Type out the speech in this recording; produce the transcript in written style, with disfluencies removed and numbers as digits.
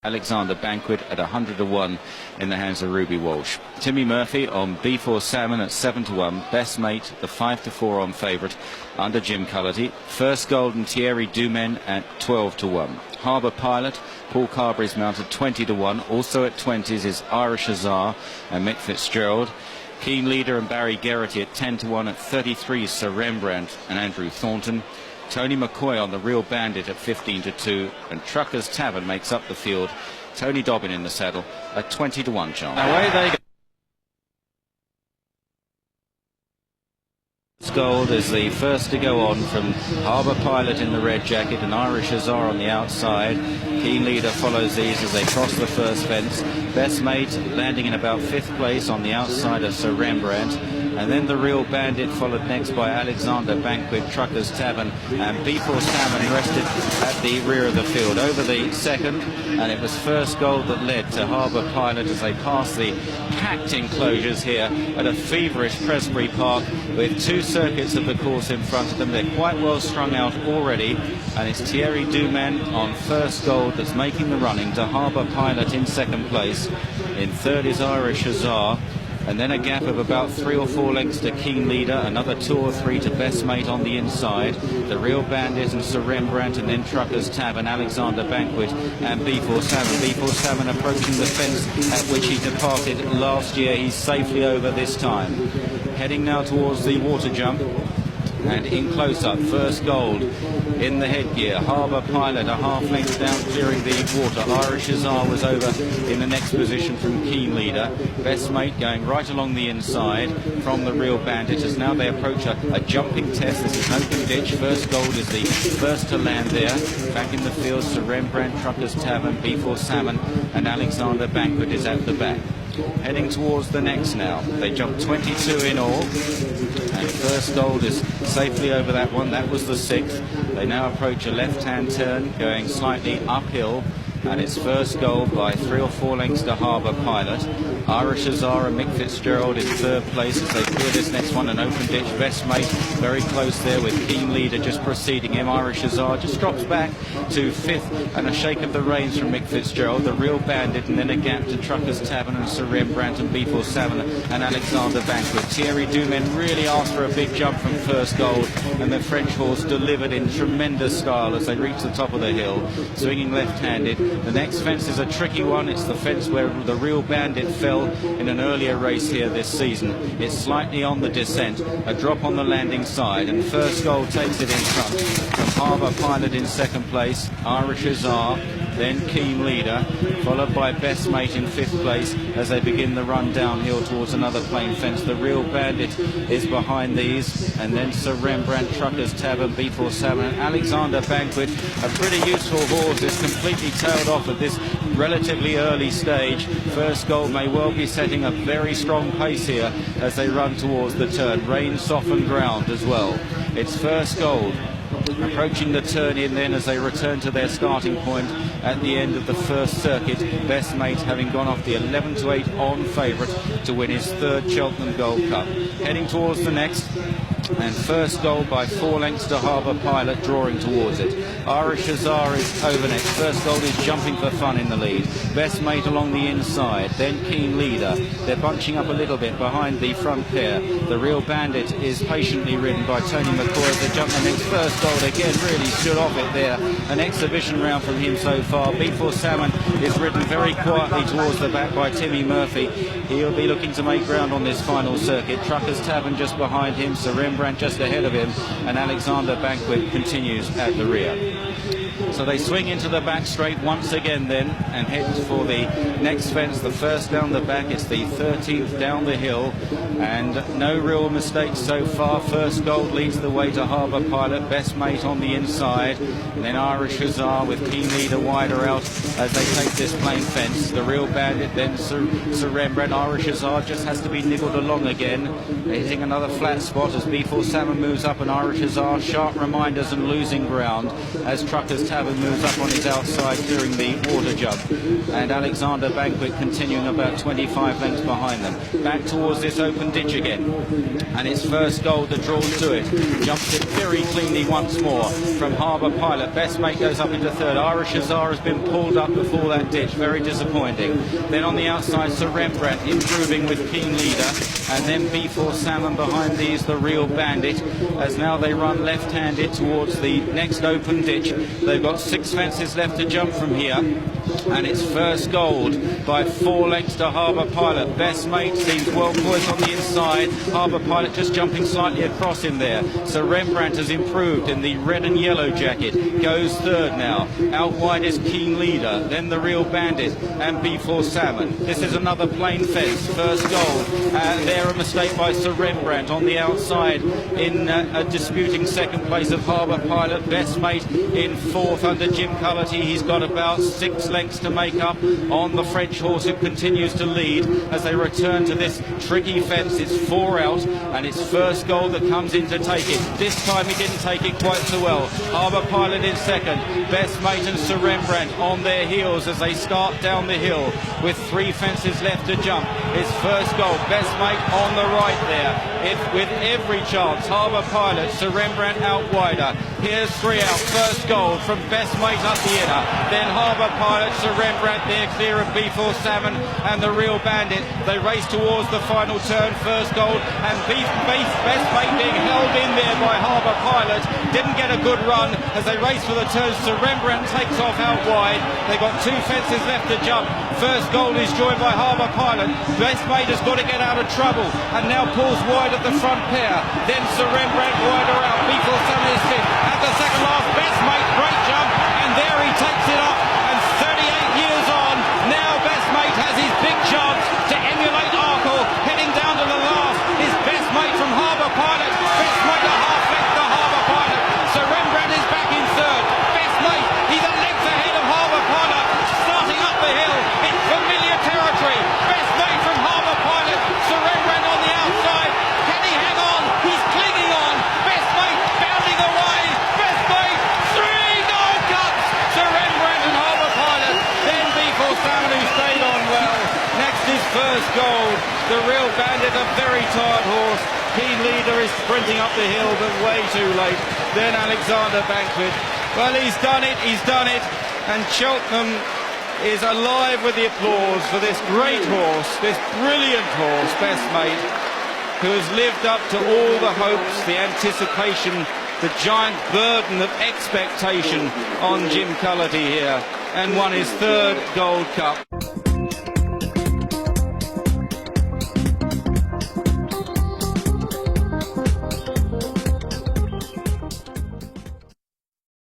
Alexander Banquet at 100-1 in the hands of Ruby Walsh. Timmy Murphy on B4 Salmon at 7-1. Best Mate, the 5-4 on favourite under Jim Cullity. First Golden Thierry Dumen at 12-1. Harbour Pilot, Paul Carberry's mounted 20-1. Also at 20s is Irish Azar and Mick Fitzgerald. Keen Leader and Barry Geraghty at 10-1. At 33, Sir Rembrandt and Andrew Thornton. Tony McCoy on the Real Bandit at 15-2, and Trucker's Tavern makes up the field. Tony Dobbin in the saddle at 20-1 chance. Away they go. Gold is the first to go on from Harbour Pilot in the red jacket and Irish Azar on the outside. Keen Leader follows these as they cross the first fence. Best Mate landing in about 5th place on the outside of Sir Rembrandt. And then the Real Bandit followed next by Alexander Banquet, Trucker's Tavern, and B4 Salmon rested at the rear of the field. Over the second, and it was First Gold that led to Harbour Pilot as they passed the packed enclosures here at a feverish Presbury Park with 2 circuits of the course in front of them. They're quite well strung out already, and it's Thierry Dumen on First Gold that's making the running to Harbour Pilot in 2nd place. In 3rd is Irish Azar. And then a gap of about 3 or 4 lengths to Keen Leader, another 2 or 3 to Best Mate on the inside, the Real Bandit and Sir Rembrandt, and then Trucker's Tavern, Alexander Banquet and B4 Salmon. B4 Salmon approaching the fence at which he departed last year. He's safely over this time. Heading now towards the water jump. And in close-up, First Gold in the headgear. Harbour Pilot a half length down, clearing the water. Irish Azar was over in the next position from Keen Leader. Best Mate going right along the inside from the Real Bandit as now they approach a jumping test. This is an open ditch. First Gold is the first to land there. Back in the field, Sir Rembrandt, Trucker's Tavern, B4 Salmon, and Alexander Banquet is at the back. Heading towards the next now. They jump 22 in all. And First Gold is safely over that one. That was the 6th. They now approach a left-hand turn going slightly uphill. And it's First Gold by 3 or 4 lengths to Harbour Pilot. Irish Azar and Mick Fitzgerald in 3rd place as they clear this next one, an open ditch. Best Mate very close there with Keen Leader just preceding him. Irish Azar just drops back to 5th and a shake of the reins from Mick Fitzgerald. The Real Bandit and then a gap to Trucker's Tavern and Sir Rembrandt and B4 Salmon and Alexander Banquet. Thierry Dumen really asked for a big jump from First Gold, and the French horse delivered in tremendous style as they reach the top of the hill, swinging left-handed. The next fence is a tricky one. It's the fence where the Real Bandit fell in an earlier race here this season. It's slightly on the descent, a drop on the landing side, and First Gold takes it in front from Harbour Pilot in 2nd place, Irish Azar, then Keen Leader, followed by Best Mate in 5th place as they begin the run downhill towards another plain fence. The Real Bandit is behind these, and then Sir Rembrandt, Trucker's Tavern, B4 Salmon, and Alexander Banquet, a pretty useful horse, is completely tailed off at this relatively early stage. First Gold may well be setting a very strong pace here as they run towards the turn. Rain softened ground as well. It's First Gold approaching the turn in then as they return to their starting point at the end of the first circuit. Best Mate having gone off the 11-8 on favourite to win his 3rd Cheltenham Gold Cup. Heading towards the next, and First Gold by 4 lengths to Harbour Pilot, drawing towards it. Irish Azar is over next. First Gold is jumping for fun in the lead. Best Mate along the inside, then Keen Leader. They're bunching up a little bit behind the front pair. The Real Bandit is patiently ridden by Tony McCoy as they jump the next. First Gold again really stood off it there. An exhibition round from him so far. B4 Salmon is ridden very quietly towards the back by Timmy Murphy. He'll be looking to make ground on this final circuit. Trucker's Tavern just behind him, Sir Rembrandt just ahead of him, and Alexander Banquet continues at the rear. So they swing into the back straight once again then and head for the next fence, the first down the back. It's the 13th down the hill, and no real mistakes so far. First Gold leads the way to Harbour Pilot, Best Mate on the inside, and then Irish Azar with Keen Leader wider out as they take this plain fence. The Real Bandit, then Sir Rembrandt. Irish Azar just has to be nibbled along again, hitting another flat spot as B4 Salmon moves up, and Irish Azar sharp reminders and losing ground as Trucker's Tavern who moves up on his outside, clearing the water jump. And Alexander Banquet continuing about 25 lengths behind them. Back towards this open ditch again. And it's First Gold that draws to it. Jumps it very cleanly once more from Harbour Pilot. Best Mate goes up into third. Irish Azar has been pulled up before that ditch. Very disappointing. Then on the outside, Sir Rembrandt improving with Keen Leader. And then B4 Salmon behind these, the Real Bandit, as now they run left-handed towards the next open ditch. They've got 6 fences left to jump from here. And it's First Gold by 4 lengths to Harbour Pilot. Best Mate seems well poised on the inside. Harbour Pilot just jumping slightly across him there. So Rembrandt has improved in the red and yellow jacket. Goes third now. Out wide is Keen Leader. Then the Real Bandit and B4 Salmon. This is another plain fence. First Gold. There a mistake by Sir Rembrandt on the outside in a disputing second place of Harbour Pilot. Best Mate in fourth under Jim Cullity. He's got about 6 lengths to make up on the French horse, who continues to lead as they return to this tricky fence. It's 4 out, and it's First Gold that comes in to take it. This time he didn't take it quite so well. Harbour Pilot in second. Best Mate and Sir Rembrandt on their heels as they start down the hill with 3 fences left to jump. It's First Gold. Best Mate on the right there. With every chance. Harbour Pilot, Sir Rembrandt out wider. Here's 3 out. First Gold from Best Mate up the inner. Then Harbour Pilot, Sir Rembrandt there clear of B4 Salmon and the Real Bandit. They race towards the final turn. First Gold and Best Mate being held in there by Harbour Pilot. Didn't get a good run as they race for the turns. Sir Rembrandt takes off out wide. They've got 2 fences left to jump. First Gold is joined by Harbour Pilot. Best Mate has got to get out of trouble and now pulls wide at the front pair. Then Sir Rembrandt wider out. B4 Salmon is fifth. At the second last, Best Mate, great jump, and there he takes it up. And 38 years on, now Best Mate has his big chance to emulate Arkle. Heading down to the last is Best Mate from Harbour Pilot. Best Mate a half length to Harbour Pilot. Sir Rembrandt is back in third. Best Mate, he's a length ahead of Harbour Pilot. Starting up the hill in familiar territory. Best Mate from Harbour Pilot. Sir Rembrandt on the outside. Can he hang on? He's clinging on. Best Mate bounding away. Best Mate, 3 gold cups. Sir Rembrandt and Harbour Pilot. Then B4 Salmon, who stayed on well. Next is First Gold. The Real Bandit, a very tired horse. Keen Leader is sprinting up the hill, but way too late. Then Alexander Banquet. Well, he's done it. He's done it. And Cheltenham is alive with the applause for this great horse, this brilliant horse, Best Mate, who has lived up to all the hopes, the anticipation, the giant burden of expectation on Jim Cullity here, and won his 3rd Gold Cup.